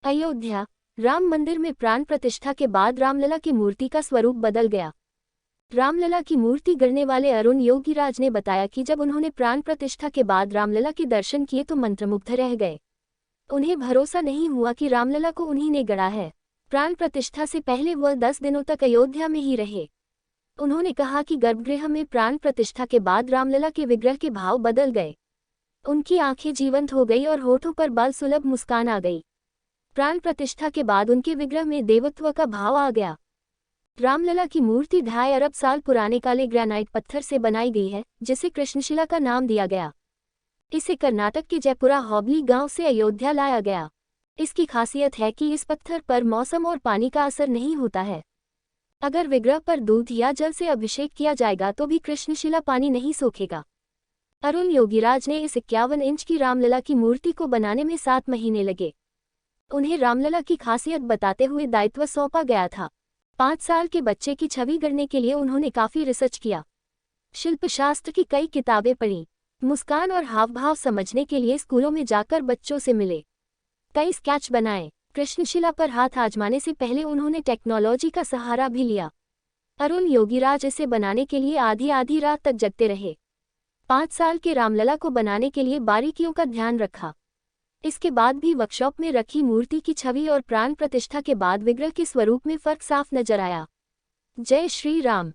अयोध्या। राम मंदिर में प्राण प्रतिष्ठा के बाद रामलला की मूर्ति का स्वरूप बदल गया। रामलला की मूर्ति गढ़ने वाले अरुण योगीराज ने बताया कि जब उन्होंने प्राण प्रतिष्ठा के बाद रामलला के दर्शन किए तो मंत्रमुग्ध रह गए। उन्हें भरोसा नहीं हुआ कि रामलला को उन्हीं ने गढ़ा है। प्राण प्रतिष्ठा से पहले वह 10 दिनों तक अयोध्या में ही रहे। उन्होंने कहा कि गर्भगृह में प्राण प्रतिष्ठा के बाद रामलला के विग्रह के भाव बदल गए। उनकी आंखें जीवंत हो गई और होठों पर बाल सुलभ मुस्कान आ गई। प्राण प्रतिष्ठा के बाद उनके विग्रह में देवत्व का भाव आ गया। रामलला की मूर्ति 2.5 अरब साल पुराने काले ग्रेनाइट पत्थर से बनाई गई है, जिसे कृष्णशिला का नाम दिया गया। इसे कर्नाटक के जयपुरा होबली गांव से अयोध्या लाया गया। इसकी खासियत है कि इस पत्थर पर मौसम और पानी का असर नहीं होता है। अगर विग्रह पर दूध या जल से अभिषेक किया जाएगा तो भी कृष्णशिला पानी नहीं सोखेगा। अरुण योगीराज ने इस 51 इंच की रामलला की मूर्ति को बनाने में 7 महीने लगे। उन्हें रामलला की खासियत बताते हुए दायित्व सौंपा गया था। 5 साल के बच्चे की छवि गढ़ने के लिए उन्होंने काफी रिसर्च किया। शिल्पशास्त्र की कई किताबें पढ़ी। मुस्कान और हावभाव समझने के लिए स्कूलों में जाकर बच्चों से मिले। कई स्केच बनाए। कृष्णशिला पर हाथ आजमाने से पहले उन्होंने टेक्नोलॉजी का सहारा भी लिया। अरुण योगीराज इसे बनाने के लिए आधी आधी रात तक जगते रहे। 5 साल के रामलला को बनाने के लिए बारीकियों का ध्यान रखा। इसके बाद भी वर्कशॉप में रखी मूर्ति की छवि और प्राण प्रतिष्ठा के बाद विग्रह के स्वरूप में फर्क साफ नजर आया। जय श्री राम।